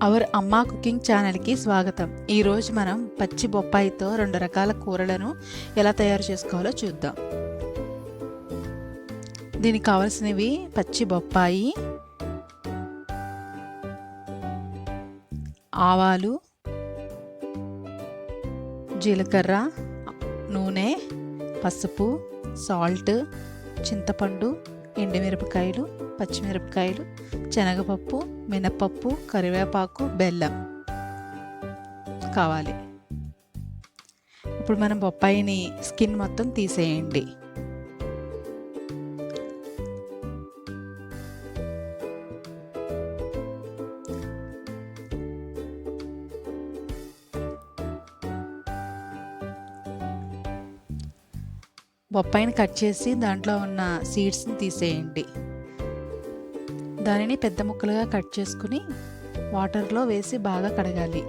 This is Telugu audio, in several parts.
అవర్ అమ్మా కుకింగ్ ఛానల్కి స్వాగతం. ఈరోజు మనం పచ్చి బొప్పాయితో 2 రకాల కూరలను ఎలా తయారు చేసుకోవాలో చూద్దాం. దీనికి కావాల్సినవి పచ్చి బొప్పాయి, ఆవాలు, జీలకర్ర, నూనె, పసుపు, సాల్ట్, చింతపండు, ఎండుమిరపకాయలు, పచ్చిమిరపకాయలు, శనగపప్పు, మినపప్పు, కరివేపాకు, బెల్లం కావాలి. ఇప్పుడు మనం బొప్పాయిని స్కిన్ మొత్తం తీసేయండి. బొప్పాయిని కట్ చేసి దాంట్లో ఉన్న సీడ్స్ని తీసేయండి. దానిని పెద్ద ముక్కలుగా కట్ చేసుకుని వాటర్లో వేసి బాగా కడగాలి.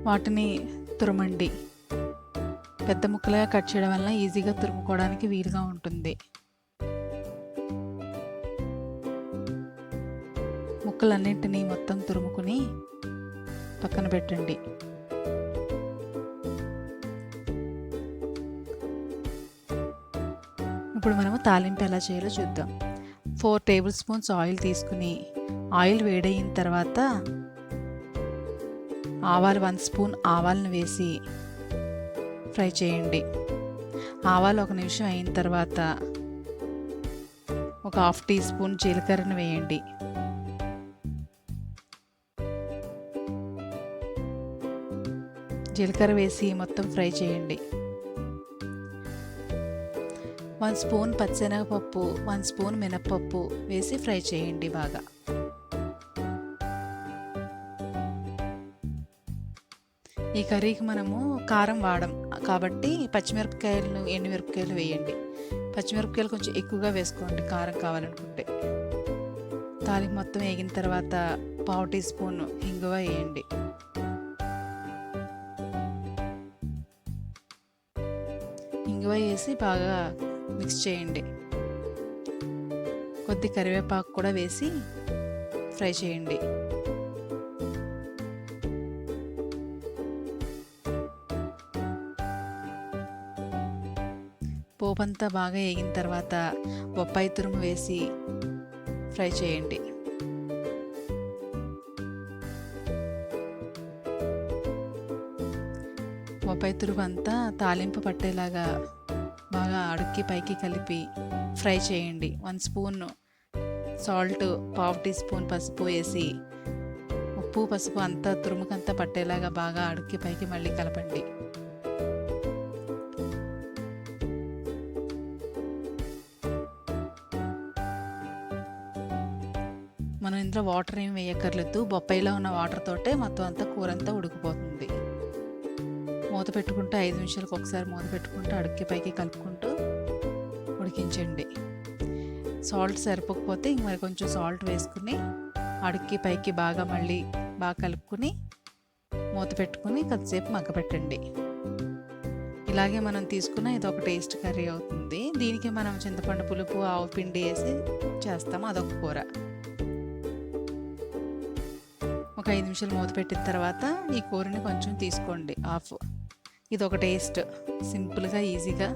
వాటిని తురమండి. పెద్ద ముక్కలుగా కట్ చేయడం వల్ల ఈజీగా తురుముకోవడానికి వీలుగా ఉంటుంది. ముక్కలన్నింటినీ మొత్తం తురుముకుని పక్కన పెట్టండి. ఇప్పుడు మనము తాలింపు ఎలా చేయాలో చూద్దాం. 4 టేబుల్ స్పూన్స్ ఆయిల్ తీసుకుని ఆయిల్ వేడయిన తర్వాత ఆవాలు 1 స్పూన్ ఆవాలను వేసి ఫ్రై చేయండి. ఆవాలు 1 నిమిషం అయిన తర్వాత ఒక 1/2 టీ స్పూన్ జీలకర్రను వేయండి. జీలకర్ర వేసి మొత్తం ఫ్రై చేయండి. 1 స్పూన్ పచ్చెనగపప్పు, 1 స్పూన్ మినప్పప్పు వేసి ఫ్రై చేయండి బాగా. ఈ కర్రీకి మనము కారం వాడం కాబట్టి పచ్చిమిరపకాయలు, ఎండుమిరపకాయలు వేయండి. పచ్చిమిరపకాయలు కొంచెం ఎక్కువగా వేసుకోండి కారం కావాలనుకుంటే. తాలింపు మొత్తం వేగిన తర్వాత 1/2 టీ స్పూన్ ఇంగువ వేయండి. ఇంగువ వేసి బాగా మిక్స్ చేయండి. కొద్ది కరివేపాకు కూడా వేసి ఫ్రై చేయండి. పోపంతా బాగా వేగిన తర్వాత బొప్పాయి తురుము వేసి ఫ్రై చేయండి. బొప్పాయి తురుము అంతా తాలింపు పట్టేలాగా బాగా అడుక్కి పైకి కలిపి ఫ్రై చేయండి. 1 స్పూన్ సాల్ట్, 1/2 టీ స్పూన్ పసుపు వేసి ఉప్పు పసుపు అంతా తురుముకంతా పట్టేలాగా బాగా అడుక్కి పైకి మళ్ళీ కలపండి. మనం ఇందులో వాటర్ ఏమి వేయక్కర్లేదు. బొప్పాయిలో ఉన్న వాటర్ తోటే మొత్తం అంతా కూర అంతా ఉడికిపోతుంది. మూత పెట్టుకుంటూ 5 నిమిషాలకు ఒకసారి మూత పెట్టుకుంటూ అడుక్కి పైకి కలుపుకుంటూ ఉడికించండి. సాల్ట్ సరిపోకపోతే ఇంక మరి కొంచెం సాల్ట్ వేసుకుని అడుక్కి పైకి మళ్ళీ బాగా కలుపుకుని మూత పెట్టుకుని కొద్దిసేపు మగ్గపెట్టండి. ఇలాగే మనం తీసుకున్న ఇది ఒక టేస్ట్ కర్రీ అవుతుంది. దీనికి మనం చింతపండు పులుపు, ఆవు పిండి వేసి చేస్తాము, అదొక కూర. ఒక 5 నిమిషాలు మూత పెట్టిన తర్వాత ఈ కూరని కొంచెం తీసుకోండి హాఫ్. ఇది ఒక టేస్ట్, సింపుల్గా ఈజీగా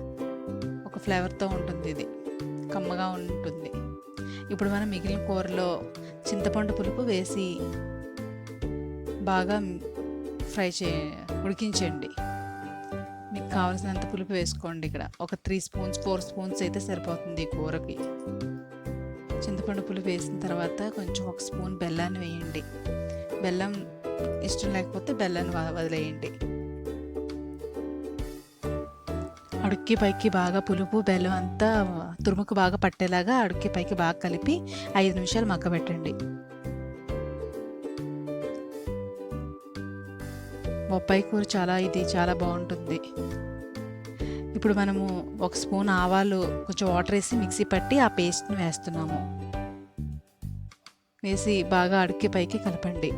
ఒక ఫ్లేవర్తో ఉంటుంది. ఇది కమ్మగా ఉంటుంది. ఇప్పుడు మనం మిగిలిన కూరలో చింతపండు పులుపు వేసి బాగా ఉడికించండి. మీకు కావాల్సినంత పులుపు వేసుకోండి. ఇక్కడ ఒక 3 స్పూన్స్ 4 స్పూన్స్ అయితే సరిపోతుంది ఈ కూరకి. చింతపండు పులుపు వేసిన తర్వాత కొంచెం 1 స్పూన్ బెల్లాన్ని వేయండి. బెల్లం ఇష్టం లేకపోతే బెల్లాన్ని వదిలేయండి. అడుక్కి పైకి బాగా పులుపు బెల్లం అంతా తురుముకు బాగా పట్టేలాగా అడుక్కి పైకి బాగా కలిపి 5 నిమిషాలు మగ్గబెట్టండి. బొప్పాయి కూర చాలా బాగుంటుంది. ఇప్పుడు మనము 1 స్పూన్ ఆవాలు కొంచెం వాటర్ వేసి మిక్సీ పట్టి ఆ పేస్ట్ని వేస్తున్నాము. వేసి బాగా అడుక్కి పైకి కలపండి.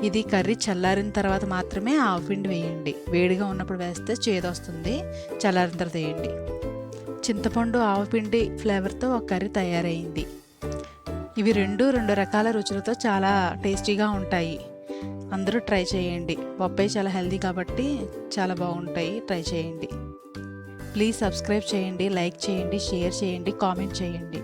ఇది కర్రీ చల్లారిన తర్వాత మాత్రమే ఆవు పిండి వేయండి. వేడిగా ఉన్నప్పుడు వేస్తే చేదొస్తుంది. చల్లారిన తర్వాత వేయండి. చింతపండు ఆవు పిండి ఫ్లేవర్తో ఒక కర్రీ తయారైంది. ఇవి రెండు రకాల రుచులతో చాలా టేస్టీగా ఉంటాయి. అందరూ ట్రై చేయండి. బొప్పాయి చాలా హెల్దీ కాబట్టి చాలా బాగుంటాయి. ట్రై చేయండి. ప్లీజ్ సబ్స్క్రైబ్ చేయండి, లైక్ చేయండి, షేర్ చేయండి, కామెంట్ చేయండి.